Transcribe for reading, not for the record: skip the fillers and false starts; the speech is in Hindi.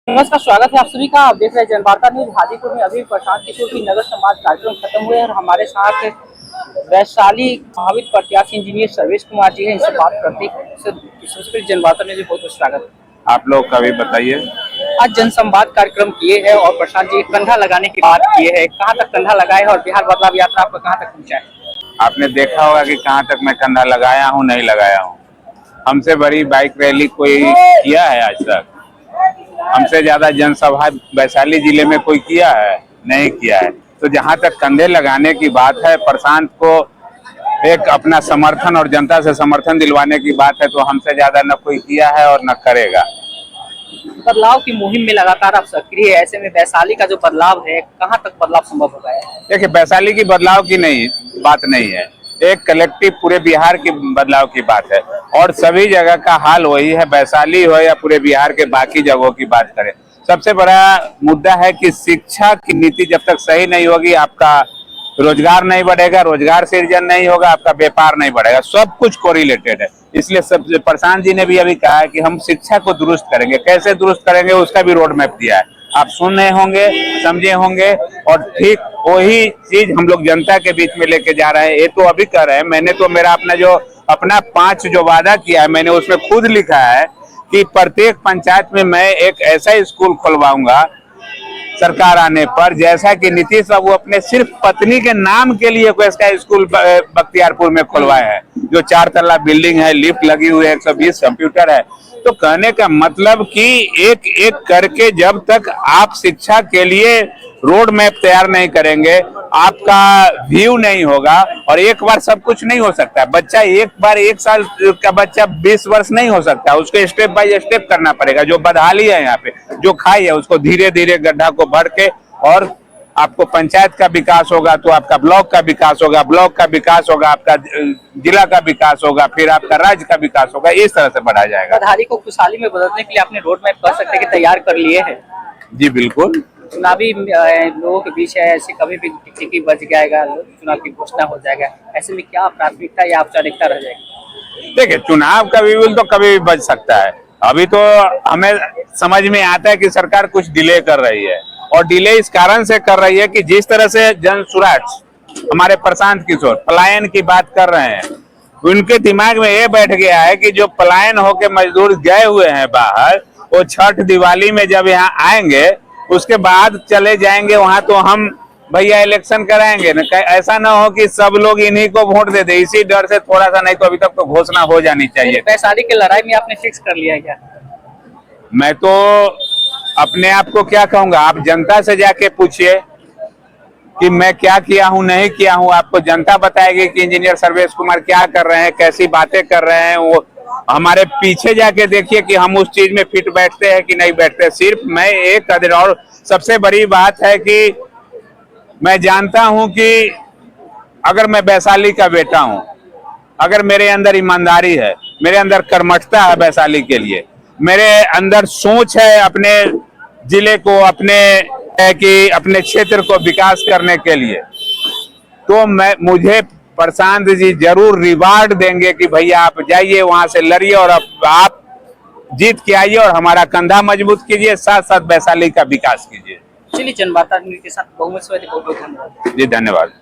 नमस्कार, स्वागत है आप सभी का। आप देख रहे हैं जनवार्ता न्यूज। हाजीपुर में अभी प्रशांत किशोर की नगर समाज कार्यक्रम खत्म हुए और हमारे साथ वैशाली संभावित प्रत्याशी इंजीनियर सर्वेश कुमार जी हैं। इनसे बात करते हैं। सबसे पहले जनवार्ता न्यूज में बहुत बहुत स्वागत है। आप लोग का भी बताइए। आज जनसंवाद कार्यक्रम किए हैं और प्रशांत जी कंधा लगाने की बात किए हैं। कहाँ तक कंधा लगाए हैं और बिहार बदलाव यात्रा आपका कहाँ तक पहुँचा है? आपने देखा होगा कि कहाँ तक मैं कंधा लगाया हूँ, नहीं लगाया हूँ। हमसे बड़ी बाइक रैली कोई किया है आज तक? हमसे ज्यादा जनसभा वैशाली जिले में कोई किया है? नहीं किया है। तो जहाँ तक कंधे लगाने की बात है, प्रशांत को एक अपना समर्थन और जनता से समर्थन दिलवाने की बात है, तो हमसे ज्यादा न कोई किया है और न करेगा। बदलाव की मुहिम में लगातार आप सक्रिय है, ऐसे में वैशाली का जो बदलाव है, कहाँ तक बदलाव संभव होगा? देखिए, वैशाली की बदलाव की बात नहीं है, एक कलेक्टिव पूरे बिहार की बदलाव की बात है और सभी जगह का हाल वही है। वैशाली हो या पूरे बिहार के बाकी जगहों की बात करें, सबसे बड़ा मुद्दा है कि शिक्षा की नीति जब तक सही नहीं होगी, आपका रोजगार नहीं बढ़ेगा, रोजगार सृजन नहीं होगा, आपका व्यापार नहीं बढ़ेगा। सब कुछ कोरिलेटेड है। इसलिए सब प्रशांत जी ने भी अभी कहा है कि हम शिक्षा को दुरुस्त करेंगे। कैसे दुरुस्त करेंगे उसका भी रोड मैप दिया है, आप सुन रहे होंगे, समझे होंगे। और ठीक वही चीज हम लोग जनता के बीच में लेके जा रहे हैं। ये तो अभी कर रहे हैं, मैंने तो मेरा अपना 5 जो वादा किया है, मैंने उसमें खुद लिखा है कि प्रत्येक पंचायत में मैं एक ऐसा स्कूल खुलवाऊंगा सरकार आने पर, जैसा कि नीतीश बाबू अपने सिर्फ पत्नी के नाम के लिए उसका स्कूल बख्तियारपुर में खुलवाए हैं, जो 4 तल्ला बिल्डिंग है, लिफ्ट लगी हुई है, 120 कंप्यूटर है। तो कहने का मतलब कि एक एक करके जब तक आप शिक्षा के लिए रोड मैप तैयार नहीं करेंगे, आपका व्यू नहीं होगा। और एक बार सब कुछ नहीं हो सकता। बच्चा एक साल का बच्चा 20 वर्ष नहीं हो सकता, उसको स्टेप बाय स्टेप करना पड़ेगा। जो बदहाली है यहाँ पे, जो खाई है, उसको धीरे धीरे गड्ढा को भर के, और आपको पंचायत का विकास होगा तो आपका ब्लॉक का विकास होगा, ब्लॉक का विकास होगा आपका जिला का विकास होगा, फिर आपका राज्य का विकास होगा। इस तरह से बढ़ा जाएगा। बदहाली को खुशहाली में बदलने के लिए आपने रोड मैप कह सकते हैं कि तैयार कर लिए हैं। जी बिल्कुल। चुनावी लोगों के बीच है, ऐसे कभी भी टिकट बच जाएगा, चुनाव की घोषणा हो जाएगा, ऐसे में क्या प्राथमिकता या औपचारिकता रह जाएगी? देखिए, चुनाव का विवल तो कभी भी बच सकता है। अभी तो हमें समझ में आता है कि सरकार कुछ डिले कर रही है, और डिले इस कारण से कर रही है कि जिस तरह से जन सुराज हमारे प्रशांत किशोर पलायन की बात कर रहे हैं, उनके दिमाग में ये बैठ गया है कि जो पलायन होके मजदूर गए हुए हैं बाहर, वो छठ दिवाली में जब यहाँ आएंगे उसके बाद चले जाएंगे वहां, तो हम भैया इलेक्शन कराएंगे ना। ऐसा ना हो कि सब लोग इन्हीं को वोट दे दे, इसी डर से थोड़ा सा, नहीं तो अभी तक तो घोषणा हो जानी चाहिए। वैशाली की लड़ाई में आपने फिक्स कर लिया है क्या? मैं तो अपने आप को क्या कहूंगा, आप जनता से जाके पूछिए कि मैं क्या किया हूं, नहीं किया हूं। आपको जनता बताएगी कि इंजीनियर सर्वेश कुमार क्या कर रहे हैं, कैसी बातें कर रहे हैं। वो हमारे पीछे जाके देखिए कि हम उस चीज में फिट बैठते हैं कि नहीं बैठते। सिर्फ मैं एक कदर, और सबसे बड़ी बात है कि मैं जानता हूं कि अगर मैं वैशाली का बेटा हूं, अगर मेरे अंदर ईमानदारी है, मेरे अंदर कर्मठता है वैशाली के लिए, मेरे अंदर सोच है अपने जिले को, अपने क्षेत्र को विकास करने के लिए, तो मुझे प्रशांत जी जरूर रिवार्ड देंगे कि भैया आप जाइए, वहां से लड़िए और आप जीत के आइए और हमारा कंधा मजबूत कीजिए, साथ साथ वैशाली का विकास कीजिए। चलिए, जनवार्ता न्यूज के साथ बहुत बहुत धन्यवाद। जी धन्यवाद।